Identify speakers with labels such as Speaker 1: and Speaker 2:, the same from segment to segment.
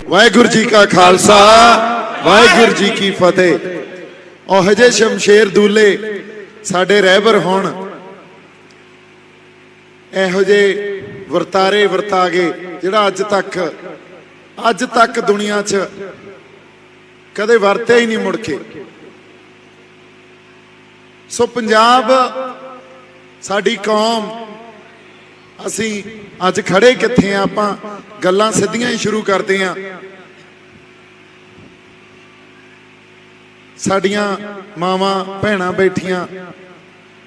Speaker 1: वाहिगुरू जी का खालसा वाहिगुरू जी की फतेह। और हजे शमशेर दूले साडे रहबर होण, इहो जे वरतारे वरतागे जिहड़ा अज तक दुनिया च कदे वरते ही नहीं मुड़ के। सो पंजाब साडी कौम, असी अज खड़े कित्थे आ, आपां गल्लां सिद्धियां ही शुरू करते हैं। साडियां मावां भैणां बैठियां,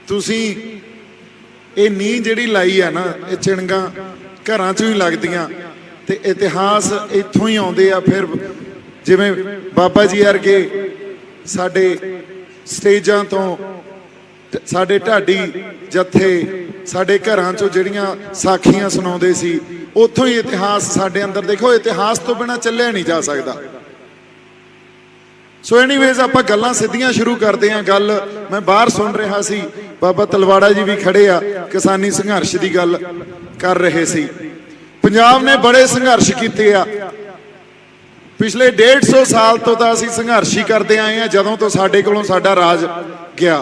Speaker 1: तुसीं ये नींह जिहड़ी लाई है ना, ये चिणगां घरां चों ही लगदियां ते इतिहास इत्थों ही आउंदे आ। फिर जिवें बाबा जी वर्गे साडे स्टेजां तो साडे ढाडी जत्थे साडे घरां चों जिहड़ियां साखियां सुणाउंदे सी, उत्थों ही इतिहास साडे अंदर। देखो, इतिहास तो बिना चलिया नहीं जा सकदा। सो एनीवेज आपां गल्लां सिद्धियां शुरू करते हैं। गल मैं बाहर सुन रहा सी, बाबा तलवाड़ा जी भी खड़े आ, किसानी संघर्ष की गल कर रहे सी। पंजाब ने बड़े संघर्ष किए आ पिछले 150 साल तो असीं संघर्ष ही करते आए हैं, जदों तो साडे कोलों साडा राज गया।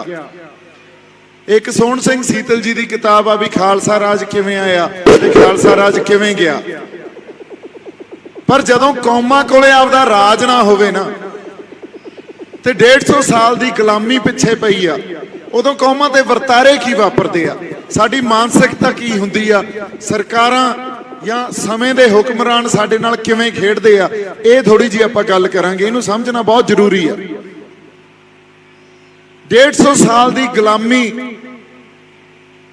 Speaker 1: एक सोहण सिंह सीतल जी की किताब आ भी खालसा राज किवें आया ते खालसा राज किवें गया। पर जदों कौमां कोले आपदा राज ना होवे ना ते 150 साल की गुलामी पिछे पई आ, उदों कौमां ते वरतारे की वापरदे आ, साडी मानसिकता की हुंदी आ, सरकारां या समय दे हुक्मरान साडे नाल किवें खेडदे आ, ये थोड़ी जी आपां गल करांगे। इहनूं समझना बहुत जरूरी है। 150 साल की गुलामी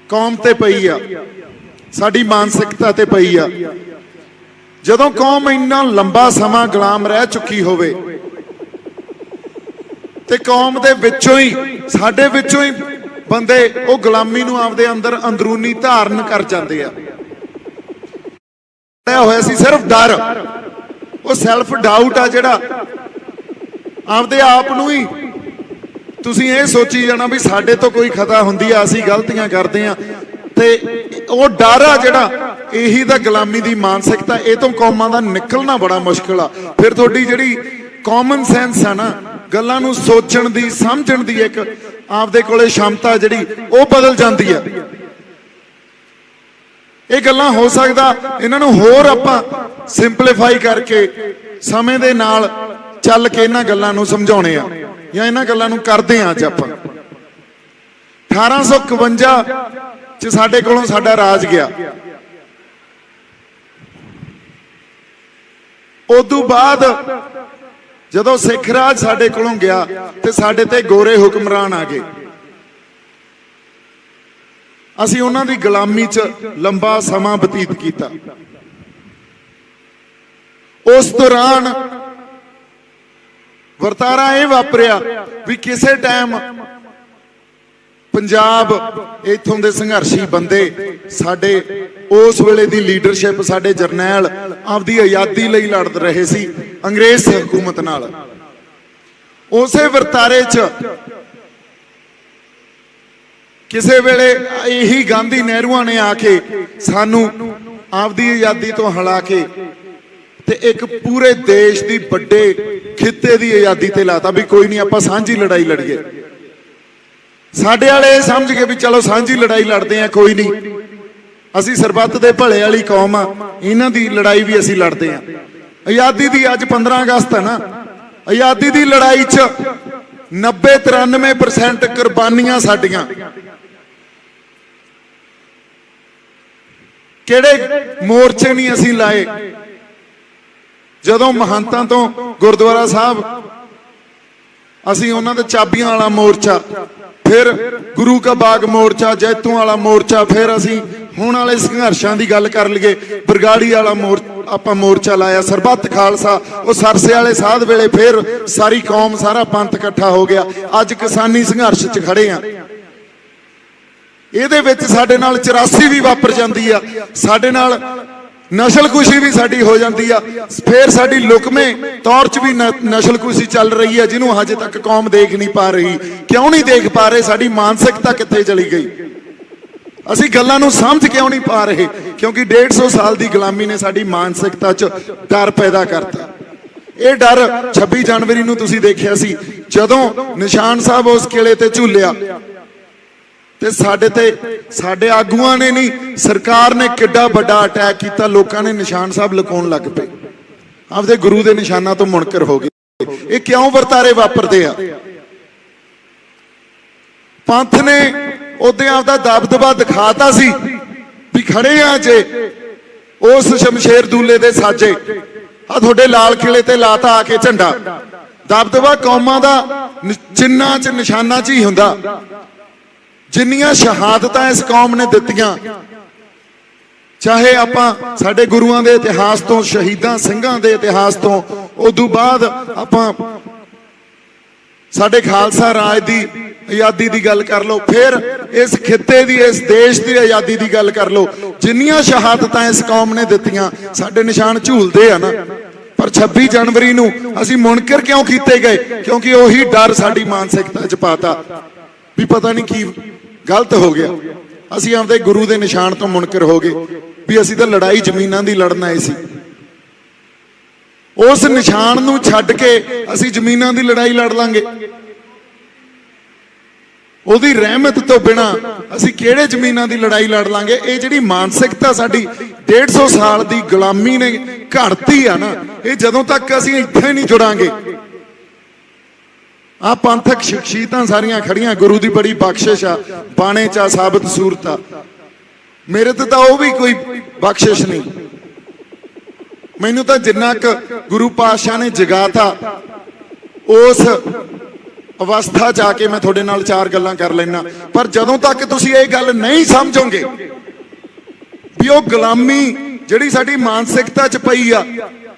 Speaker 1: कौम ते पई आ, साडी मानसिकता ते पई आ। जदों कौम इन्ना लंबा समा गुलाम रह चुकी होवे ते कौम दे विचों ही साडे विचों ही बंदे वो गुलामी नूं आपदे अंदर अंदरूनी धारण कर जांदे आ। होया सी सिर्फ डर, वो सैल्फ डाउट आ जिहड़ा आपदे आप नूं ही तुसीं ये सोची जाना भी साडे तो कोई खता हुंदी आ, असीं गलतियां करदे आ, ते वो डर आ जिहड़ा यही दा गुलामी दी मानसिकता, ये तो कौमां दा निकलना बड़ा मुश्किल आ। फिर तुहाडी जिहड़ी कॉमन सेंस है ना, गल्लां नूं सोचण दी समझण दी एक आपदे कोले क्षमता जिहड़ी वो बदल जांदी है। ये गल्लां हो सकदा इन्हां नूं होर आपां सिंपलीफाई करके समय दे नाल चल के इन्हां गल्लां नूं समझाउणे आ या इन्हां गल्लां नूं करदे आ। अज आपां 1851 च साडे कोलों साडा राज गया। उदों बाद जदों सिख राज साडे कोलों गया ते साडे ते गोरे हुक्मरान आ गए। असीं उन्हां दी गुलामी च लंबा समा बतीत किया। उस दौरान वरतारा ये वापरिया भी किसी टाइम पंजाब इत्थों दे संघर्षी बंदे साडे उस वेले दी लीडरशिप, साडे जरनैल आपदी आज़ादी लई लड़ रहे सी अंग्रेज हुकूमत नाल। उसे वरतारे च किसी वेले यही गांधी नेहरूआं ने आके सानू आपदी आज़ादी तो हला के ते एक पूरे देश की बड़े खिते की आज़ादी ते लाता भी कोई नहीं, आपां सांझी लड़ाई लड़ीए। साडे वाले समझ के भी चलो सांझी लड़ाई लड़ते हैं, कोई नहीं, असी सरबत दे भले वाली कौम आ, इन्हां दी लड़ाई भी असी लड़ते हैं। आज़ादी दी अज 15 अगस्त है ना, आज़ादी दी लड़ाई च 90-93% कुर्बानियां साडियां। किहड़े मोर्चे नहीं असी लाए, जदों महंतां तो गुरुद्वारा साहब असी उन्हां दे चाबियां वाला मोर्चा, फिर गुरु का बाग मोर्चा, जैतों वाला मोर्चा, फिर असी हुण वाले संघर्षां दी गल कर लईए बरगाड़ी वाला आपां मोर्चा लाया, सरबत खालसा वो सरसे वाले साध वेले फिर सारी कौम सारा पंथ इकट्ठा हो गया। अज किसानी संघर्ष च खड़े आ। ਇਹਦੇ ਵਿੱਚ ਸਾਡੇ ਨਾਲ 84 भी वापर जाती है, ਸਾਡੇ ਨਾਲ नस्लकुशी भी साडी हो जाती है, फिर साडी लुकमें तौर च भी नस्लकुशी चल रही है जिन्हों हजे तक कौम देख नहीं पा रही। क्यों नहीं देख पा रहे? साडी मानसिकता कित्थे चली गई? असी गल्लां नूं समझ क्यों नहीं पा रहे? क्योंकि 150 साल की गुलामी ने साडी मानसिकता च डर पैदा करता। ਇਹ ਡਰ 26 ਜਨਵਰੀ ਨੂੰ ਤੁਸੀਂ ਦੇਖਿਆ ਸੀ ਜਦੋਂ ਨਿਸ਼ਾਨ ਸਾਹਿਬ ਉਸ ਕਿਲੇ ਤੇ ਝੂਲਿਆ ਤੇ ਸਾਡੇ ਆਗੂਆਂ ਨੇ ਨਹੀਂ, ਸਰਕਾਰ ਨੇ ਕਿੱਡਾ ਵੱਡਾ ਅਟੈਕ ਕੀਤਾ। ਲੋਕਾਂ ਨੇ ਨਿਸ਼ਾਨ ਸਾਹਿਬ ਲੁਕਾਉਣ ਲੱਗ ਪਏ, ਆਪਦੇ ਗੁਰੂ ਦੇ ਨਿਸ਼ਾਨਾਂ ਤੋਂ ਮੁਨਕਰ ਹੋ ਗਏ। ਇਹ ਕਿਉਂ ਵਰਤਾਰੇ ਵਾਪਰਦੇ ਆ? ਪੰਥ ਨੇ ਉਹਦੇ ਆਪਦਾ ਦਬਦਬਾ ਦਿਖਾਤਾ ਸੀ ਵੀ ਖੜੇ ਆ ਜੇ ਉਸ ਸ਼ਮਸ਼ੇਰ ਦੂਲੇ ਦੇ ਸਾਜੇ, ਆ ਤੁਹਾਡੇ ਲਾਲ ਕਿਲੇ ਤੇ ਲਾਤਾ ਆ ਕੇ ਝੰਡਾ। ਦਬਦਬਾ ਕੌਮਾਂ ਦਾ ਚਿੰਨ੍ਹਾਂ 'ਚ ਨਿਸ਼ਾਨਾਂ 'ਚ ਹੀ ਹੁੰਦਾ। ਜਿੰਨੀਆਂ ਸ਼ਹਾਦਤਾਂ ਇਸ ਕੌਮ ਨੇ ਦਿੱਤੀਆਂ, ਚਾਹੇ ਆਪਾਂ ਸਾਡੇ ਗੁਰੂਆਂ ਦੇ ਇਤਿਹਾਸ ਤੋਂ, ਸ਼ਹੀਦਾਂ ਸਿੰਘਾਂ ਦੇ ਇਤਿਹਾਸ ਤੋਂ, ਉਦੋਂ ਬਾਅਦ ਆਪਾਂ ਸਾਡੇ ਖਾਲਸਾ ਰਾਜ ਦੀ ਆਜ਼ਾਦੀ ਦੀ ਗੱਲ ਕਰ ਲਓ, ਫਿਰ ਇਸ ਖਿੱਤੇ ਦੀ, ਇਸ ਦੇਸ਼ ਦੀ ਆਜ਼ਾਦੀ ਦੀ ਗੱਲ ਕਰ ਲਓ। ਜਿੰਨੀਆਂ ਸ਼ਹਾਦਤਾਂ ਇਸ ਕੌਮ ਨੇ ਦਿੱਤੀਆਂ, ਸਾਡੇ ਨਿਸ਼ਾਨ ਝੂਲਦੇ ਆ ਨਾ। ਪਰ 26 ਜਨਵਰੀ ਨੂੰ ਅਸੀਂ ਮੁਨਕਰ ਕਿਉਂ ਕੀਤੇ ਗਏ? ਕਿਉਂਕਿ ਉਹੀ ਡਰ ਸਾਡੀ ਮਾਨਸਿਕਤਾ 'ਚ ਪਾਤਾ ਵੀ ਪਤਾ ਨਹੀਂ ਕੀ ਗਲਤ ਹੋ ਗਿਆ। ਅਸੀਂ ਆਪਦੇ ਗੁਰੂ ਦੇ ਨਿਸ਼ਾਨ ਤੋਂ ਮੁਨਕਰ ਹੋ ਗਏ ਵੀ ਅਸੀਂ ਤਾਂ ਲੜਾਈ ਜ਼ਮੀਨਾਂ ਦੀ ਲੜਨ ਆਏ ਸੀ। ਉਸ ਨਿਸ਼ਾਨ ਨੂੰ ਛੱਡ ਕੇ ਅਸੀਂ ਜ਼ਮੀਨਾਂ ਦੀ ਲੜਾਈ ਲੜ ਲਾਂਗੇ। ਉਹਦੀ ਰਹਿਮਤ ਤੋਂ ਬਿਨਾ ਅਸੀਂ ਕਿਹੜੇ ਜ਼ਮੀਨਾਂ ਦੀ ਲੜਾਈ ਲੜ ਲਾਂਗੇ? ਇਹ ਜਿਹੜੀ ਮਾਨਸਿਕਤਾ ਸਾਡੀ 150 ਸਾਲ ਦੀ ਗੁਲਾਮੀ ਨੇ ਘੜਤੀ ਆ ਨਾ, ਇਹ ਜਦੋਂ ਤੱਕ ਅਸੀਂ ਇੱਥੇ ਨਹੀਂ ਜੁੜਾਂਗੇ। ਆ ਪੰਥਕ ਸ਼ਖਸੀਅਤਾਂ ਸਾਰੀਆਂ ਖੜੀਆਂ, ਗੁਰੂ ਦੀ ਬੜੀ ਬਖਸ਼ਿਸ਼ ਆ, ਬਾਣੇ 'ਚ ਸਾਬਤ ਸੂਰਤ ਆ। ਮੇਰੇ ਤੇ ਤਾਂ ਉਹ ਵੀ ਕੋਈ ਬਖਸ਼ਿਸ਼ ਨਹੀਂ। ਮੈਨੂੰ ਤਾਂ ਜਿੰਨਾ ਕੁ ਗੁਰੂ ਪਾਤਸ਼ਾਹ ਨੇ ਜਗਾਤਾ, ਉਸ ਅਵਸਥਾ 'ਚ ਆ ਕੇ ਮੈਂ ਤੁਹਾਡੇ ਨਾਲ ਚਾਰ ਗੱਲਾਂ ਕਰ ਲੈਣਾ। ਪਰ ਜਦੋਂ ਤੱਕ ਤੁਸੀਂ ਇਹ ਗੱਲ ਨਹੀਂ ਸਮਝੋਗੇ ਵੀ ਉਹ ਗੁਲਾਮੀ ਜਿਹੜੀ ਸਾਡੀ ਮਾਨਸਿਕਤਾ 'ਚ ਪਈ ਆ,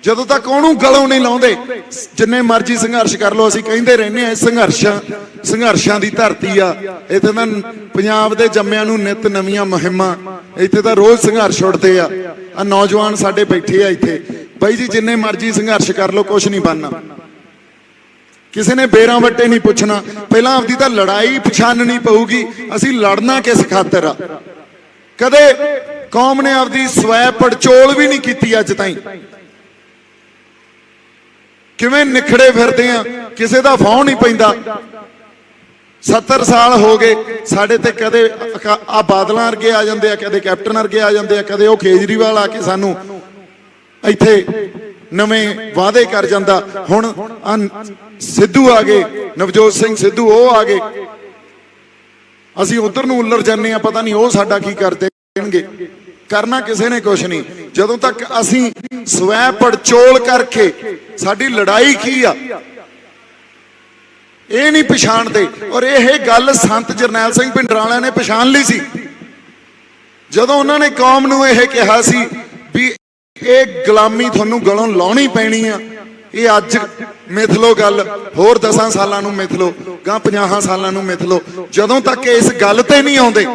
Speaker 1: ਜਦੋਂ ਤੱਕ ਉਹਨੂੰ ਗਲੋਂ ਨਹੀਂ ਲਾਉਂਦੇ, ਜਿੰਨੇ ਮਰਜ਼ੀ ਸੰਘਰਸ਼ ਕਰ ਲਓ। ਅਸੀਂ ਕਹਿੰਦੇ ਰਹਿੰਦੇ ਆ ਸੰਘਰਸ਼ਾਂ ਦੀ ਧਰਤੀ ਆ, ਇੱਥੇ ਤਾਂ ਪੰਜਾਬ ਦੇ ਜੰਮਿਆਂ ਨੂੰ ਨਿਤ ਨਵੀਆਂ ਮੁਹਿੰਮਾਂ, ਇੱਥੇ ਤਾਂ ਰੋਜ਼ ਸੰਘਰਸ਼ ਉੱਠਦੇ ਆ। ਆ ਨੌਜਵਾਨ ਸਾਡੇ ਬੈਠੇ ਆ ਇੱਥੇ, ਬਾਈ ਜੀ ਜਿੰਨੇ ਮਰਜ਼ੀ ਸੰਘਰਸ਼ ਕਰ ਲਓ, ਕੁਛ ਨਹੀਂ ਬਣਨਾ। ਕਿਸੇ ਨੇ ਬੇਰਾਂ ਵੱਟੇ ਨਹੀਂ ਪੁੱਛਣਾ, ਪਹਿਲਾਂ ਆਪਦੀ ਤਾਂ ਲੜਾਈ ਪਛਾਣਨੀ ਪਊਗੀ, ਅਸੀਂ ਲੜਨਾ ਕਿਸ ਖਾਤਰ ਆ। ਕਦੇ ਕੌਮ ਨੇ ਆਪਦੀ ਸਵੈ ਪੜਚੋਲ ਵੀ ਨਹੀਂ ਕੀਤੀ ਅੱਜ ਤਾਈਂ। ਕਿਵੇਂ ਨਿਖੜੇ ਫਿਰਦੇ ਆ, ਕਿਸੇ ਦਾ ਫੌਂ ਨਹੀਂ ਪੈਂਦਾ। 70 ਸਾਲ ਹੋ ਗਏ ਸਾਡੇ ਤੇ, ਕਦੇ ਆ ਬਾਦਲਾਂ ਵਰਗੇ ਆ ਜਾਂਦੇ ਆ, ਕਦੇ ਕੈਪਟਨ ਵਰਗੇ ਆ ਜਾਂਦੇ ਆ, ਕਦੇ ਉਹ ਕੇਜਰੀਵਾਲ ਆ ਕੇ ਸਾਨੂੰ ਇੱਥੇ ਨਵੇਂ ਵਾਅਦੇ ਕਰ ਜਾਂਦਾ। ਹੁਣ ਸਿੱਧੂ ਆ ਗਏ, ਨਵਜੋਤ ਸਿੰਘ ਸਿੱਧੂ, ਉਹ ਆ ਗਏ। ਅਸੀਂ ਉਧਰ ਨੂੰ ਉੱਲਰ ਜਾਂਦੇ ਆ, ਪਤਾ ਨਹੀਂ ਉਹ ਸਾਡਾ ਕੀ ਕਰਦੇ ਦੇਣਗੇ। ਕਰਨਾ ਕਿਸੇ ਨੇ ਕੁਛ ਨਹੀਂ ਜਦੋਂ ਤੱਕ ਅਸੀਂ ਸਵੈ ਪੜਚੋਲ ਕਰਕੇ ਸਾਡੀ ਲੜਾਈ ਕੀ ਆ ਇਹ ਨਹੀਂ ਪਛਾਣਦੇ। ਔਰ ਇਹ ਗੱਲ ਸੰਤ ਜਰਨੈਲ ਸਿੰਘ ਭਿੰਡਰਾਂਵਾਲਾ ਨੇ ਪਛਾਣ ਲਈ ਸੀ ਜਦੋਂ ਉਹਨਾਂ ਨੇ ਕੌਮ ਨੂੰ ਇਹ ਕਿਹਾ ਸੀ ਵੀ ਇਹ ਗੁਲਾਮੀ ਤੁਹਾਨੂੰ ਗਲੋਂ ਲਾਉਣੀ ਪੈਣੀ ਆ। ਇਹ ਅੱਜ ਮਿਥ ਲੋ ਗੱਲ, ਹੋਰ 10 ਸਾਲਾਂ ਨੂੰ ਮਿਥ ਲੋ, ਗਾਂ 50 ਸਾਲਾਂ ਨੂੰ ਮਿਥ ਲੋ। ਜਦੋਂ ਤੱਕ ਇਸ ਗੱਲ ਤੇ ਨਹੀਂ ਆਉਂਦੇ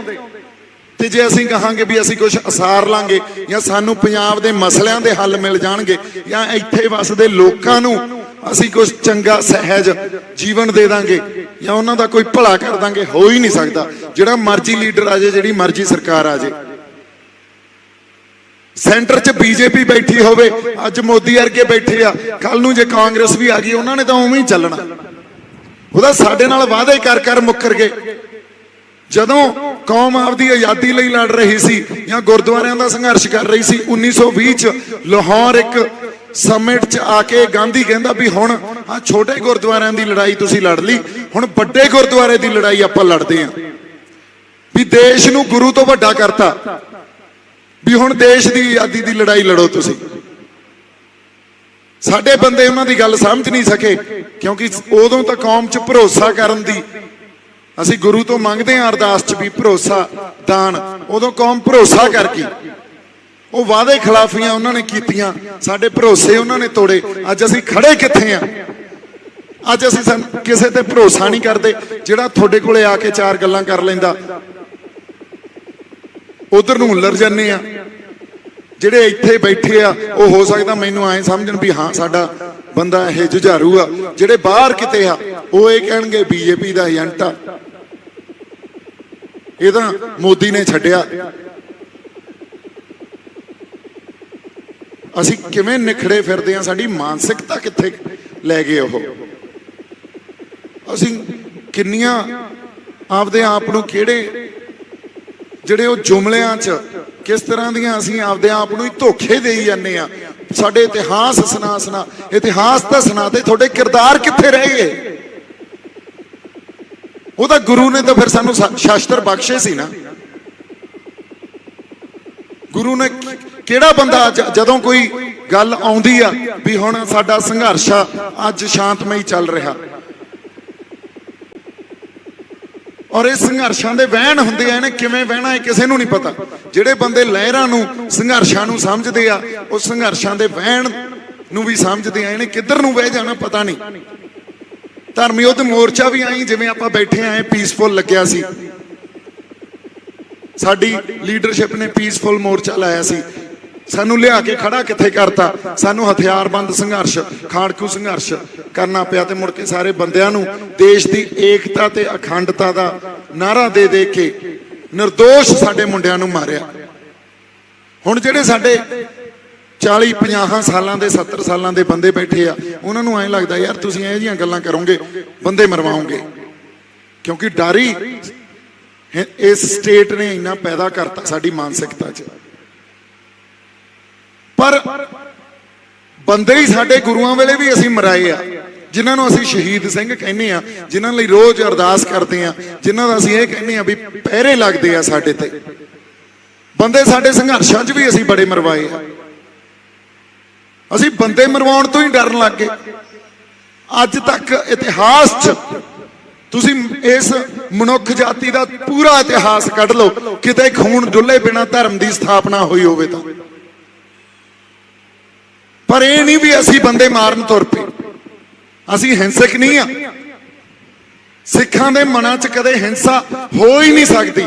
Speaker 1: ਤੇ ਜੇ ਅਸੀਂ ਕਹਾਂਗੇ ਵੀ ਅਸੀਂ ਕੁਝ ਅਸਾਰ ਲਾਂਗੇ ਜਾਂ ਸਾਨੂੰ ਪੰਜਾਬ ਦੇ ਮਸਲਿਆਂ ਦੇ ਹੱਲ ਮਿਲ ਜਾਣਗੇ ਜਾਂ ਇੱਥੇ ਵਸਦੇ ਲੋਕਾਂ ਨੂੰ ਅਸੀਂ ਕੁਝ ਚੰਗਾ ਸਹਿਜ ਜੀਵਨ ਦੇ ਦਾਂਗੇ ਜਾਂ ਉਹਨਾਂ ਦਾ ਕੋਈ ਭਲਾ ਕਰ ਦਾਂਗੇ, ਹੋ ਹੀ ਨਹੀਂ ਸਕਦਾ। ਜਿਹੜਾ ਮਰਜ਼ੀ ਲੀਡਰ ਆ ਜਾਏ, ਜਿਹੜੀ ਮਰਜ਼ੀ ਸਰਕਾਰ ਆ ਜਾਏ, ਸੈਂਟਰ 'ਚ ਬੀਜੇਪੀ ਬੈਠੀ ਹੋਵੇ, ਅੱਜ ਮੋਦੀ ਵਰਗੇ ਬੈਠੇ ਆ, ਕੱਲ ਨੂੰ ਜੇ ਕਾਂਗਰਸ ਵੀ ਆ ਗਈ ਉਹਨਾਂ ਨੇ ਤਾਂ ਉਵੇਂ ਹੀ ਚੱਲਣਾ। ਉਹਦਾ ਸਾਡੇ ਨਾਲ ਵਾਅਦੇ ਕਰ ਕਰ ਮੁੱਕਰ ਗਏ। ਜਦੋਂ ਕੌਮ ਆਪਦੀ ਆਜ਼ਾਦੀ ਲਈ ਲੜ ਰਹੀ ਸੀ ਜਾਂ ਗੁਰਦੁਆਰਿਆਂ ਦਾ ਸੰਘਰਸ਼ ਕਰ ਰਹੀ ਸੀ, 1920 ਚ ਲਾਹੌਰ ਇੱਕ ਸਮਿਟ 'ਚ ਆ ਕੇ ਗਾਂਧੀ ਕਹਿੰਦਾ ਵੀ ਹੁਣ ਆ ਛੋਟੇ ਗੁਰਦੁਆਰਿਆਂ ਦੀ ਲੜਾਈ ਤੁਸੀਂ ਲੜ ਲਈ, ਹੁਣ ਵੱਡੇ ਗੁਰਦੁਆਰੇ ਦੀ ਲੜਾਈ ਆਪਾਂ ਲੜਦੇ ਆਂ। ਵੀ ਦੇਸ਼ ਨੂੰ ਗੁਰੂ ਤੋਂ ਵੱਡਾ ਕਰਤਾ, ਵੀ ਹੁਣ ਦੇਸ਼ ਦੀ ਆਜ਼ਾਦੀ ਦੀ ਲੜਾਈ ਲੜੋ ਤੁਸੀਂ। ਸਾਡੇ ਬੰਦੇ ਉਹਨਾਂ ਦੀ ਗੱਲ ਸਮਝ ਨਹੀਂ ਸਕੇ ਕਿਉਂਕਿ ਉਦੋਂ ਤਾਂ ਕੌਮ 'ਚ ਭਰੋਸਾ ਕਰਨ ਦੀ ਅਸੀਂ ਗੁਰੂ ਤੋਂ ਮੰਗਦੇ ਆਂ ਅਰਦਾਸ 'ਚ ਵੀ ਭਰੋਸਾ ਦਾਨ, ਉਦੋਂ ਕੌਮ ਭਰੋਸਾ ਕਰ ਗਈ। ਉਹ ਵਾਅਦੇ ਖਿਲਾਫੀਆਂ ਉਹਨਾਂ ਨੇ ਕੀਤੀਆਂ, ਸਾਡੇ ਭਰੋਸੇ ਉਹਨਾਂ ਨੇ ਤੋੜੇ। ਅੱਜ ਅਸੀਂ ਖੜੇ ਕਿੱਥੇ ਆਂ? ਅੱਜ ਅਸੀਂ ਕਿਸੇ ਤੇ ਭਰੋਸਾ ਨਹੀਂ ਕਰਦੇ। ਜਿਹੜਾ ਤੁਹਾਡੇ ਕੋਲੇ ਆ ਕੇ ਚਾਰ ਗੱਲਾਂ ਕਰ ਲੈਂਦਾ ਉਧਰ ਨੂੰ ਉੱਲਰ ਜਾਂਦੇ ਆ। ਜਿਹੜੇ ਇੱਥੇ ਬੈਠੇ ਆ ਉਹ ਹੋ ਸਕਦਾ ਮੈਨੂੰ ਐਂ ਸਮਝਣ ਵੀ ਹਾਂ ਸਾਡਾ ਬੰਦਾ ਇਹ ਜੁਝਾਰੂ ਆ। ਜਿਹੜੇ ਬਾਹਰ ਕਿਤੇ ਆ ਉਹ ਇਹ ਕਹਿਣਗੇ ਬੀਜੇਪੀ ਦਾ ਏਜੰਟ ਆ, ਇਹ ਤਾਂ ਮੋਦੀ ਨੇ ਛੱਡਿਆ। ਅਸੀਂ ਕਿਵੇਂ ਨਿਖੜੇ ਫਿਰਦੇ ਹਾਂ, ਸਾਡੀ ਮਾਨਸਿਕਤਾ ਕਿੱਥੇ ਲੈ ਗਏ ਉਹ। ਅਸੀਂ ਕਿੰਨੀਆਂ ਆਪਦੇ ਆਪ ਨੂੰ ਕਿਹੜੇ ਜਿਹੜੇ ਉਹ ਜੁਮਲਿਆਂ 'ਚ ਕਿਸ ਤਰ੍ਹਾਂ ਦੀਆਂ ਅਸੀਂ ਆਪਦੇ ਆਪ ਨੂੰ ਹੀ ਧੋਖੇ ਦੇਈ ਜਾਂਦੇ ਆ। ਸਾਡੇ ਇਤਿਹਾਸ ਸੁਣਾ ਇਤਿਹਾਸ ਤਾਂ ਸੁਣਾ ਤੇ ਤੁਹਾਡੇ ਕਿਰਦਾਰ ਕਿੱਥੇ ਰਹਿ ਗਏ? ਉਹ ਤਾਂ ਗੁਰੂ ਨੇ ਤਾਂ ਫਿਰ ਸਾਨੂੰ ਸ਼ਾਸਤਰ ਬਖਸ਼ੇ ਸੀ ਨਾ। ਗੁਰੂ ਨੇ ਕਿਹੜਾ ਬੰਦਾ ਜਦੋਂ ਕੋਈ ਗੱਲ ਆਉਂਦੀ ਆ ਵੀ ਹੁਣ ਸਾਡਾ ਸੰਘਰਸ਼ ਅੱਜ ਸ਼ਾਂਤਮਈ ਚੱਲ ਰਿਹਾ, ਔਰ ਇਹ ਸੰਘਰਸ਼ਾਂ ਦੇ ਵਹਿਣ ਹੁੰਦੇ ਆ, ਇਹਨੇ ਕਿਵੇਂ ਵਹਿਣਾ ਹੈ ਕਿਸੇ ਨੂੰ ਨਹੀਂ ਪਤਾ। ਜਿਹੜੇ ਬੰਦੇ ਲਹਿਰਾਂ ਨੂੰ ਸੰਘਰਸ਼ਾਂ ਨੂੰ ਸਮਝਦੇ ਆ ਉਹ ਸੰਘਰਸ਼ਾਂ ਦੇ ਵਹਿਣ ਨੂੰ ਵੀ ਸਮਝਦੇ ਆ। ਇਹਨੇ ਕਿੱਧਰ ਨੂੰ ਵਹਿ ਜਾਣਾ ਪਤਾ ਨਹੀਂ। ਧਰਮ ਯੁੱਧ ਮੋਰਚਾ ਵੀ ਆਈ ਜਿਵੇਂ ਆਪਾਂ ਬੈਠੇ ਆਏ ਪੀਸਫੁਲ ਲੱਗਿਆ ਸੀ, ਸਾਡੀ ਲੀਡਰਸ਼ਿਪ ਨੇ ਪੀਸਫੁਲ ਮੋਰਚਾ ਲਾਇਆ ਸੀ। ਸਾਨੂੰ ਲਿਆ ਕੇ ਖੜਾ ਕਿੱਥੇ ਕਰਤਾ? ਸਾਨੂੰ ਹਥਿਆਰਬੰਦ ਸੰਘਰਸ਼, ਖਾੜਕੂ ਸੰਘਰਸ਼ ਕਰਨਾ ਪਿਆ ਤੇ ਮੁੜ ਕੇ ਸਾਰੇ ਬੰਦਿਆਂ ਨੂੰ ਦੇਸ਼ ਦੀ ਏਕਤਾ ਤੇ ਅਖੰਡਤਾ ਦਾ ਨਾਰਾ ਦੇ ਦੇ ਕੇ ਨਿਰਦੋਸ਼ ਸਾਡੇ ਮੁੰਡਿਆਂ ਨੂੰ ਮਾਰਿਆ। ਹੁਣ ਜਿਹੜੇ ਸਾਡੇ 40-50 ਸਾਲਾਂ ਦੇ 70 ਸਾਲਾਂ ਦੇ ਬੰਦੇ ਬੈਠੇ ਆ, ਉਹਨਾਂ ਨੂੰ ਐਂ ਲੱਗਦਾ ਯਾਰ ਤੁਸੀਂ ਇਹੋ ਜਿਹੀਆਂ ਗੱਲਾਂ ਕਰੋਗੇ ਬੰਦੇ ਮਰਵਾਓਗੇ, ਕਿਉਂਕਿ ਡਰ ਹੀ ਇਸ ਸਟੇਟ ਨੇ ਇੰਨਾ ਪੈਦਾ ਕਰਤਾ ਸਾਡੀ ਮਾਨਸਿਕਤਾ 'ਚ। ਪਰ ਬੰਦੇ ਹੀ ਸਾਡੇ ਗੁਰੂਆਂ ਵੇਲੇ ਵੀ ਅਸੀਂ ਮਰਾਏ ਆ, ਜਿਨ੍ਹਾਂ ਨੂੰ ਅਸੀਂ ਸ਼ਹੀਦ ਸਿੰਘ ਕਹਿੰਦੇ ਆ, ਜਿਨ੍ਹਾਂ ਲਈ ਰੋਜ਼ ਅਰਦਾਸ ਕਰਦੇ ਆ, ਜਿਨ੍ਹਾਂ ਦਾ ਅਸੀਂ ਇਹ ਕਹਿੰਦੇ ਆ ਵੀ ਪਹਿਰੇ ਲੱਗਦੇ ਆ ਸਾਡੇ ਤੇ। ਬੰਦੇ ਸਾਡੇ ਸੰਘਰਸ਼ਾਂ 'ਚ ਵੀ ਅਸੀਂ ਬੜੇ ਮਰਵਾਏ ਆ। ਅਸੀਂ ਬੰਦੇ ਮਰਵਾਉਣ ਤੋਂ ਹੀ ਡਰਨ ਲੱਗ ਗਏ। ਅੱਜ ਤੱਕ ਇਤਿਹਾਸ 'ਚ ਤੁਸੀਂ ਇਸ ਮਨੁੱਖ ਜਾਤੀ ਦਾ ਪੂਰਾ ਇਤਿਹਾਸ ਕੱਢ ਲਓ, ਕਿਤੇ ਖੂਨ ਡੁੱਲੇ ਬਿਨਾਂ ਧਰਮ ਦੀ ਸਥਾਪਨਾ ਹੋਈ ਹੋਵੇ ਤਾਂ। ਪਰ ਇਹ ਨਹੀਂ ਵੀ ਅਸੀਂ ਬੰਦੇ ਮਾਰਨ ਤੁਰ ਪਏ। ਅਸੀਂ ਹਿੰਸਕ ਨਹੀਂ ਆ। ਸਿੱਖਾਂ ਦੇ ਮਨਾਂ 'ਚ ਕਦੇ ਹਿੰਸਾ ਹੋ ਹੀ ਨਹੀਂ ਸਕਦੀ।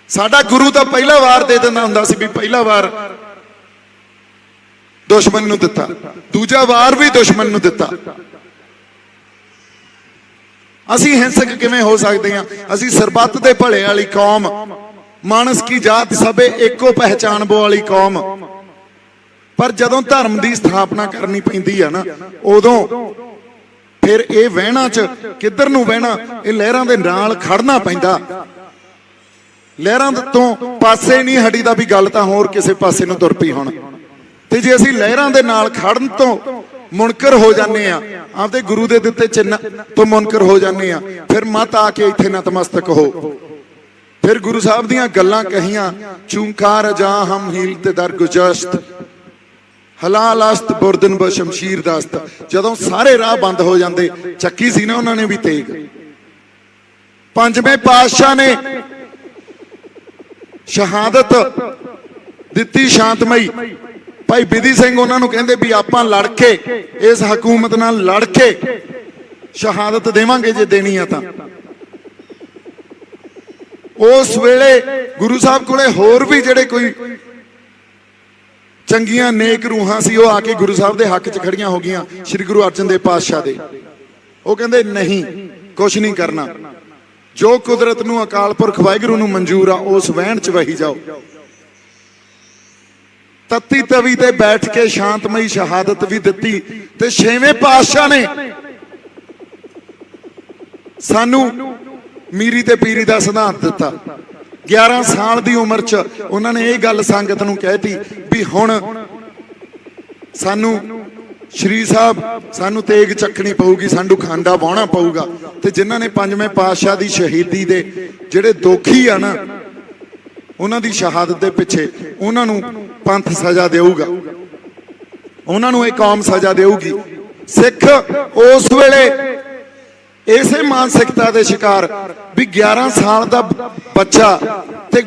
Speaker 1: ਸਾਡਾ ਗੁਰੂ ਤਾਂ ਪਹਿਲਾ ਵਾਰ ਦੇ ਦਿੰਦਾ ਹੁੰਦਾ ਸੀ ਵੀ ਪਹਿਲਾ ਵਾਰ ਦੁਸ਼ਮਣ ਨੂੰ ਦਿੱਤਾ, ਦੂਜਾ ਵਾਰ ਵੀ ਦੁਸ਼ਮਣ ਨੂੰ ਦਿੱਤਾ। ਅਸੀਂ ਹਿੰਸਕ ਕਿਵੇਂ ਹੋ ਸਕਦੇ ਹਾਂ? ਅਸੀਂ ਸਰਬੱਤ ਦੇ ਭਲੇ ਵਾਲੀ ਕੌਮ, ਮਾਨਸ ਕੀ ਜਾਤ ਸਭੇ ਏਕੋ ਪਹਿਚਾਨ ਬੋ ਵਾਲੀ ਕੌਮ। ਪਰ ਜਦੋਂ ਧਰਮ ਦੀ ਸਥਾਪਨਾ ਕਰਨੀ ਪੈਂਦੀ ਆ ਨਾ, ਉਦੋਂ ਫਿਰ ਇਹ ਵਹਿਣਾ 'ਚ ਕਿੱਧਰ ਨੂੰ ਵਹਿਣਾ? ਇਹ ਲਹਿਰਾਂ ਦੇ ਨਾਲ ਖੜਨਾ ਪੈਂਦਾ। ਲਹਿਰਾਂ ਤੋਂ ਪਾਸੇ ਨਹੀਂ ਹਟੀਦਾ ਵੀ ਗੱਲ ਤਾਂ ਹੋਰ ਕਿਸੇ ਪਾਸੇ ਨੂੰ ਤੁਰ ਪਈ ਹੁਣ। ਤੇ ਜੇ ਅਸੀਂ ਲਹਿਰਾਂ ਦੇ ਨਾਲ ਖੜਨ ਤੋਂ ਮੁਨਕਰ ਹੋ ਜਾਂਦੇ ਆ, ਆਪਦੇ ਗੁਰੂ ਦੇ ਦਿੱਤੇ ਚਿੰਨ੍ਹ ਤੋਂ ਮੁਨਕਰ ਹੋ ਜਾਂਦੇ ਆ, ਫਿਰ ਮਤ ਆ ਕੇ ਇੱਥੇ ਨਤਮਸਤਕ ਹੋ। ਫਿਰ ਗੁਰੂ ਸਾਹਿਬ ਦੀਆਂ ਗੱਲਾਂ ਕਹੀਆਂ, ਚੂੰਕਾਰ ਜਾ ਹਮ ਹੀਲ ਤੇ ਦਰ ਗੁਜਸ਼ਤ ਹਲਾਲ ਅਸਤ ਬੁਰਦਨ ਬ ਸ਼ਮਸ਼ੀਰ ਦਸਤ। ਜਦੋਂ ਸਾਰੇ ਰਾਹ ਬੰਦ ਹੋ ਜਾਂਦੇ, ਚੱਕੀ ਸੀ ਨਾ ਉਹਨਾਂ ਨੇ ਵੀ ਤੇਗ। ਪੰਜਵੇਂ ਪਾਤਸ਼ਾਹ ਨੇ ਸ਼ਹਾਦਤ ਦਿੱਤੀ ਸ਼ਾਂਤਮਈ। ਭਾਈ ਬਿਧੀ ਸਿੰਘ ਉਹਨਾਂ ਨੂੰ ਕਹਿੰਦੇ ਵੀ ਆਪਾਂ ਲੜ ਕੇ ਇਸ ਹਕੂਮਤ ਨਾਲ ਲੜ ਕੇ ਸ਼ਹਾਦਤ ਦੇਵਾਂਗੇ ਜੇ ਦੇਣੀ ਆ ਤਾਂ। ਉਸ ਵੇਲੇ ਗੁਰੂ ਸਾਹਿਬ ਕੋਲੇ ਹੋਰ ਵੀ ਜਿਹੜੇ ਕੋਈ ਚੰਗੀਆਂ ਨੇਕ ਰੂਹਾਂ ਸੀ, ਉਹ ਆ ਕੇ ਗੁਰੂ ਸਾਹਿਬ ਦੇ ਹੱਕ 'ਚ ਖੜੀਆਂ ਹੋ ਗਈਆਂ, ਸ੍ਰੀ ਗੁਰੂ ਅਰਜਨ ਦੇਵ ਪਾਤਸ਼ਾਹ ਦੇ। ਉਹ ਕਹਿੰਦੇ ਨਹੀਂ, ਕੁਛ ਨਹੀਂ ਕਰਨਾ, ਜੋ ਕੁਦਰਤ ਨੂੰ ਅਕਾਲ ਪੁਰਖ ਵਾਹਿਗੁਰੂ ਨੂੰ ਮਨਜ਼ੂਰ ਆ ਉਸ ਵਹਿਣ 'ਚ ਵਹੀ ਜਾਓ। ਤਤੀ ਤਵੀ ਤੇ ਬੈਠ ਕੇ ਸ਼ਾਂਤਮਈ ਸ਼ਹਾਦਤ ਵੀ ਦਿੱਤੀ। ਤੇ ਛੇਵੇਂ ਪਾਤਸ਼ਾਹ ਨੇ ਸਾਨੂੰ ਮੀਰੀ ਤੇ ਪੀਰੀ ਦਾ ਸਿਧਾਂਤ ਦਿੱਤਾ। 11 ਸਾਲ ਦੀ ਉਮਰ 'ਚ ਉਹਨਾਂ ਨੇ ਇਹ ਗੱਲ ਸੰਗਤ ਨੂੰ ਕਹਿਤੀ ਵੀ ਹੁਣ ਸਾਨੂੰ ਸ਼੍ਰੀ ਸਾਹਿਬ ਸਾਨੂੰ ਤੇਗ ਚੱਕਣੀ ਪਊਗੀ, ਸਾਨੂੰ ਖਾਂਡਾ ਵਾਹੁਣਾ ਪਊਗਾ। ਤੇ ਜਿਨ੍ਹਾਂ ਨੇ ਪੰਜਵੇਂ ਪਾਤਸ਼ਾਹ ਦੀ ਸ਼ਹੀਦੀ ਦੇ ਜਿਹੜੇ ਦੋਖੀ ਆ ਨਾ, ਉਹਨਾਂ ਦੀ ਸ਼ਹਾਦਤ ਦੇ ਪਿੱਛੇ ਉਹਨਾਂ ਨੂੰ ਪੰਥ ਸਜ਼ਾ ਦੇਊਗਾ, ਉਹਨਾਂ ਨੂੰ ਇਹ ਕੌਮ ਸਜ਼ਾ ਦੇਊਗੀ। ਸਿੱਖ ਉਸ ਵੇਲੇ ਇਸੇ ਮਾਨਸਿਕਤਾ ਦੇ ਸ਼ਿਕਾਰ ਵੀ 11 ਸਾਲ ਦਾ ਬੱਚਾ, ਤੇ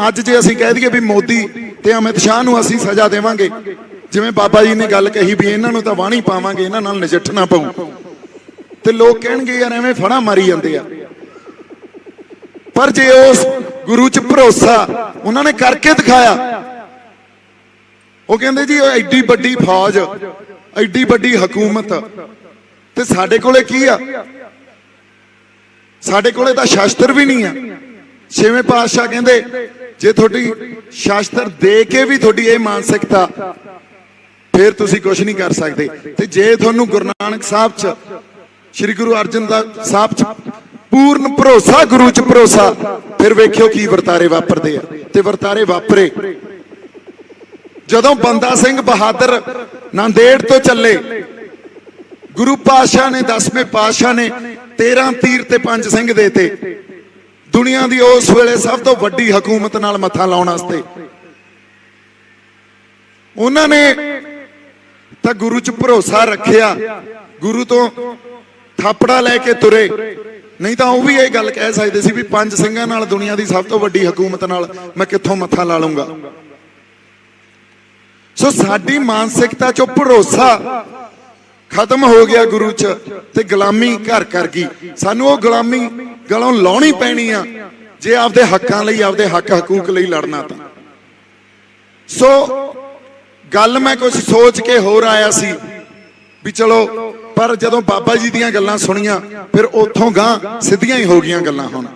Speaker 1: ਅੱਜ ਜੇ ਅਸੀਂ ਕਹਿ ਦਈਏ ਵੀ ਮੋਦੀ ਤੇ ਅਮਿਤ ਸ਼ਾਹ ਨੂੰ ਅਸੀਂ ਸਜ਼ਾ ਦੇਵਾਂਗੇ, ਜਿਵੇਂ ਬਾਬਾ ਜੀ ਨੇ ਗੱਲ ਕਹੀ ਵੀ ਇਹਨਾਂ ਨੂੰ ਤਾਂ ਵਾਹਣੀ ਪਾਵਾਂਗੇ, ਇਹਨਾਂ ਨਾਲ ਨਜਿੱਠਣਾ ਪਊ, ਤੇ ਲੋਕ ਕਹਿਣਗੇ ਯਾਰ ਐਵੇਂ ਫੜਾ ਮਾਰੀ ਜਾਂਦੇ ਆ। ਪਰ ਜੇ ਉਸ ਗੁਰੂ 'ਚ ਭਰੋਸਾ ਉਹਨਾਂ ਨੇ ਕਰਕੇ ਦਿਖਾਇਆ, ਉਹ ਕਹਿੰਦੇ ਜੀ ਐਡੀ ਵੱਡੀ ਫੌਜ, ਐਡੀ ਵੱਡੀ ਹਕੂਮਤ, ਤੇ ਸਾਡੇ ਕੋਲੇ ਕੀ ਆ? ਸਾਡੇ ਕੋਲੇ ਤਾਂ ਸ਼ਾਸਤਰ ਵੀ ਨਹੀਂ ਆ। ਛੇਵੇਂ ਪਾਤਸ਼ਾਹ ਕਹਿੰਦੇ ਜੇ ਤੁਹਾਡੀ ਸ਼ਾਸਤਰ ਦੇ ਕੇ ਵੀ ਤੁਹਾਡੀ ਇਹ ਮਾਨਸਿਕਤਾ फिर तुसी कुछ नहीं कर सकते। ते जे तुहानू गुरु नानक साहब च, श्री गुरु अर्जन साहब च पूर्ण भरोसा, गुरु च भरोसा, फिर वेखियो की वर्तारे वापरदे आ। ते वर्तारे वापरे जदों बंदा सिंह बहादुर नांदेड़ तो चले, गुरु पातशाह ने 10वें पातशाह ने 13 तीर ते 5 सिंह देते दुनिया की उस वेले सब तो वड्डी हुकूमत नाल मत्था लाउण वास्ते। उन्होंने तो गुरु च भरोसा रखिया, गुरु तो थापड़ा लैके तुरे, नहीं तो वह भी ये गल कह सकते सी भी 5 सिंघां नाल दुनिया की सब तो वड्डी हुकूमत नाल मैं कित्थों मत्था ला लूंगा। सो साडी मानसिकता चो भरोसा खत्म हो गया गुरु च, ते गुलामी घर कर गई। सानू वो गुलामी गलों लाउणी पैनी आ जे आपदे हक्कां लई, आपदे हक हकूक लई लड़ना। तां सो गल मैं कुछ सोच के होर आया सी भी चलो, पर जदों बाबा जी दीयां गल्लां सुनियां फिर उत्थों गां सिद्धियां ही हो गईयां गल्लां। हुण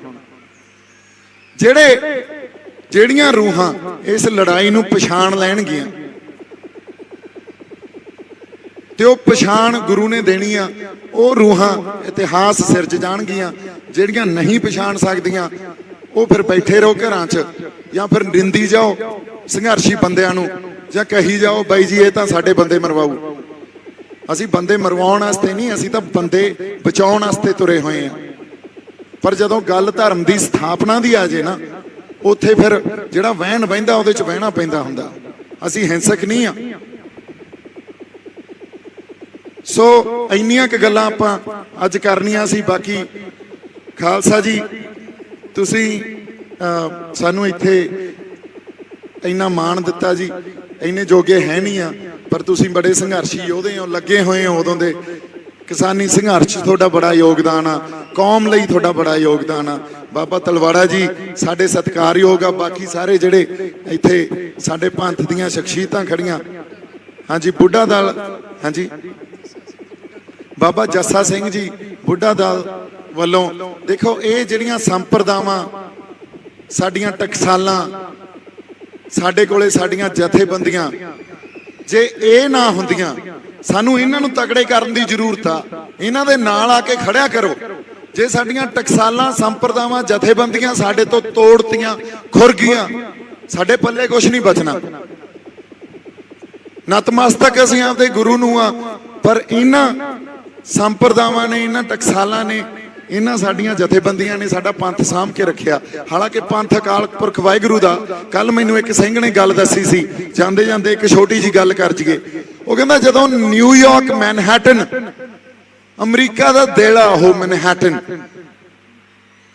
Speaker 1: ਜਿਹੜੀਆਂ रूहां इस लड़ाई नूं पछाण लैणगियां ते वो पछाण गुरु ने देनी आ, वो रूहां इतिहास सिरज जाणगियां। ਜਿਹੜੀਆਂ नहीं पछाण सकदियां वो फिर बैठे रहो घरां च, या फिर निंदी जाओ संघर्षी बंदियां नूं, ਜਾਂ कही जाओ बाई जी ये तो साडे बंदे मरवाऊ। असीं बंदे मरवाउण वास्ते नहीं, असीं तां बंदे बचाउण वास्ते तुरे होए हैं। पर जदों गल धर्म की स्थापना की आ जाए ना, उत्थे फिर जिहड़ा वहन बहिंदा उहदे च बहना पैंदा हुंदा। असीं हिंसक नहीं आ। सो इन्नियां क गल्लां आपां अज करनियां सी। बाकी खालसा जी तुसीं सानू इत्थे इन्ना मान दिता जी, इन्ने जोगे है नहीं आ, पर तुसीं बड़े संघर्षी योधे हो, लगे हुए हो उदों दे। किसानी संघर्ष तुहाडा बड़ा योगदान आ, कौम लई तुहाडा बड़ा योगदान आ। बाबा तलवाड़ा जी साडे सत्कारयोग आ। बाकी सारे जिहड़े इत्थे साडे पंथ दीयां शख्सियतां खड़ियां, हाँ जी बुढ़ा दल, हाँ जी बाबा जस्सा सिंह जी बुढ़ा दल वालों, देखो ये जिहड़ियां संप्रदावां साडियां टकसालां, साडे कोले साडियां जथेबंदियां, जे ये ना हुंदियां सानू इन्हां नूं तगड़े करन दी जरूरत आ। इन्हां दे नाल आके खड़िया करो। जे साडियां टकसालां संप्रदावां जथेबंदियां साडे तो तोड़तियां खुर गईयां, साडे पल्ले कुछ नहीं बचना। नतमस्तक असीं आपदे गुरु नूं आ, पर इन्हां संप्रदावां ने, इन्हां टकसालां ने, इन्हां साडियां जथेबंदियां ने साडा पंथ साਂਭ के रखिया। हालांकि पंथ अकाल पुरख वाहिगुरू दा, कल मैनूं एक सिंह ने गल दसी सी, जांदे जांदे एक छोटी जी गल कर जईए। वो कहंदा जदों न्यूयॉर्क मैनहैटन, अमरीका दा दिल आ ओह मैनहैटन,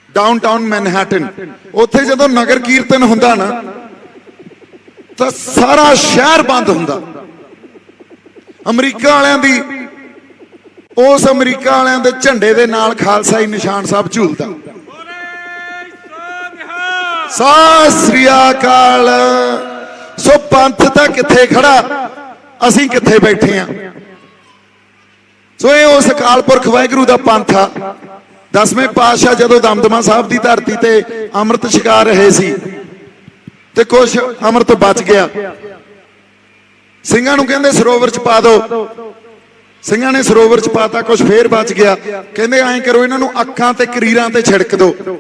Speaker 1: डाउनटाउन मैनहैटन, उत्थे जदों नगर कीर्तन हुंदा ना तां सारा शहर बंद हुंदा। अमरीका वालियां दी उस अमरीका वालियां दे झंडे दे नाल खालसाई निशान साहब झूलदा। सत श्री अकाल। सो पंथ तां किथे खड़ा, असीं किथे बैठे आ। सो ये उस अकाल पुरख वाहिगुरू दा पंथ आ। 10वें पातशाह जदों दमदमा साहब दी धरती ते अमृत छका रहे सी ते कुछ अमृत बच गया, ਸਿੰਘਾਂ ਨੂੰ ਕਹਿੰਦੇ ਸਰੋਵਰ ਚ ਪਾ ਦਿਓ। ਸਿੰਘਾਂ ਨੇ ਸਰੋਵਰ ਚ ਪਾਤਾ, ਕੁਝ ਫੇਰ ਬਚ ਗਿਆ। ਕਹਿੰਦੇ ਐਂ ਕਰੋ ਇਹਨਾਂ ਨੂੰ ਅੱਖਾਂ ਤੇ ਕਰੀਰਾਂ ਤੇ ਛਿੜਕ ਦਿਓ।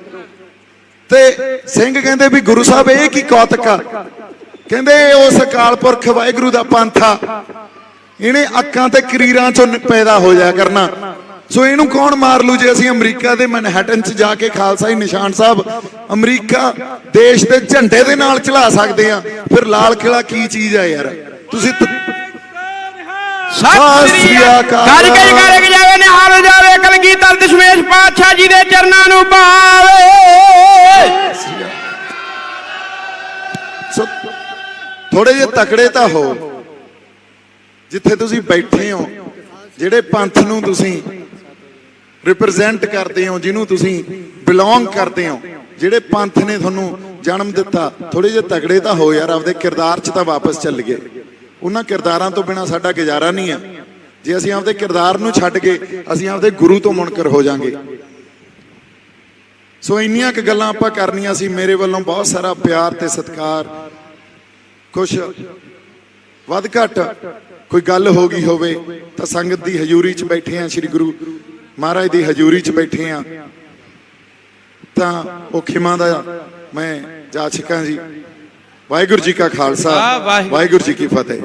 Speaker 1: ਤੇ ਸਿੰਘ ਕਹਿੰਦੇ ਵੀ ਗੁਰੂ ਸਾਹਿਬ ਇਹ ਕੀ ਕੌਤਕ ਆ? ਕਹਿੰਦੇ ਉਸ ਅਕਾਲ ਪੁਰਖ ਵਾਹਿਗੁਰੂ ਦਾ ਪੰਥ ਆ, ਇਹਨੇ ਅੱਖਾਂ ਤੇ ਕਰੀਰਾਂ ਚੋਂ ਪੈਦਾ ਹੋ ਜਾਇਆ ਕਰਨਾ। ਸੋ ਇਹਨੂੰ ਕੌਣ ਮਾਰ ਲੂ ਜੇ ਅਸੀਂ ਅਮਰੀਕਾ ਦੇ ਮੈਨਹੈਟਨ ਚ ਜਾ ਕੇ ਖਾਲਸਾਈ ਨਿਸ਼ਾਨ ਸਾਹਿਬ ਅਮਰੀਕਾ ਦੇਸ਼ ਦੇ ਝੰਡੇ ਦੇ ਨਾਲ ਚਲਾ ਸਕਦੇ ਆ, ਫਿਰ ਲਾਲ ਕਿਲਾ ਕੀ ਚੀਜ਼ ਆ ਯਾਰ? ਤੁਸੀਂ
Speaker 2: ਸਤਿ ਸ੍ਰੀ ਅਕਾਲ। ਕਰ ਜਾਵੇ ਨਿਹਾਲ ਜਾਵੇ ਕਲਗੀਧਰ ਦਸ਼ਮੇਸ਼ ਪਾਤਸ਼ਾਹ ਜੀ ਦੇ ਚਰਨਾਂ ਨੂੰ ਭਾਵੇ।
Speaker 1: ਥੋੜੇ ਜਿਹੇ ਤਕੜੇ ਤਾਂ ਹੋ, ਜਿੱਥੇ ਤੁਸੀਂ ਬੈਠੇ ਹੋ, ਜਿਹੜੇ ਪੰਥ ਨੂੰ ਤੁਸੀਂ ਰਿਪਰੈਜ਼ੈਂਟ ਕਰਦੇ ਹੋ, ਜਿਹਨੂੰ ਤੁਸੀਂ ਬਿਲੋਂਗ ਕਰਦੇ ਹੋ, ਜਿਹੜੇ ਪੰਥ ਨੇ ਤੁਹਾਨੂੰ ਜਨਮ ਦਿੱਤਾ, ਥੋੜੇ ਜਿਹੇ ਤਕੜੇ ਤਾਂ ਹੋ ਯਾਰ। ਆਪਦੇ ਕਿਰਦਾਰ 'ਚ ਤਾਂ ਵਾਪਸ ਚੱਲ ਗਏ। ਉਹਨਾਂ ਕਿਰਦਾਰਾਂ ਤੋਂ ਬਿਨਾਂ ਸਾਡਾ ਗੁਜ਼ਾਰਾ ਨਹੀਂ ਹੈ। ਜੇ ਅਸੀਂ ਆਪਦੇ ਕਿਰਦਾਰ ਨੂੰ ਛੱਡ ਕੇ ਅਸੀਂ ਆਪਦੇ ਗੁਰੂ ਤੋਂ ਮੁਨਕਰ ਹੋ ਜਾਾਂਗੇ। ਸੋ ਇੰਨੀਆਂ ਕੁ ਗੱਲਾਂ ਆਪਾਂ ਕਰਨੀਆਂ ਸੀ। ਮੇਰੇ ਵੱਲੋਂ ਬਹੁਤ ਸਾਰਾ ਪਿਆਰ ਤੇ ਸਤਿਕਾਰ। ਕੁਛ ਵੱਧ ਘੱਟ ਕੋਈ ਗੱਲ ਹੋ ਗਈ ਹੋਵੇ ਤਾਂ ਸੰਗਤ ਦੀ ਹਜ਼ੂਰੀ 'ਚ ਬੈਠੇ ਆ, ਸ੍ਰੀ ਗੁਰੂ ਮਹਾਰਾਜ ਦੀ ਹਜ਼ੂਰੀ 'ਚ ਬੈਠੇ ਆ, ਤਾਂ ਉਹ ਖਿਮਾ ਦਾ ਮੈਂ ਜਾਚਕਾਂ ਜੀ। ਵਾਹਿਗੁਰੂ ਜੀ ਕਾ ਖਾਲਸਾ, ਵਾਹਿਗੁਰੂ ਜੀ ਕੀ ਫਤਿਹ।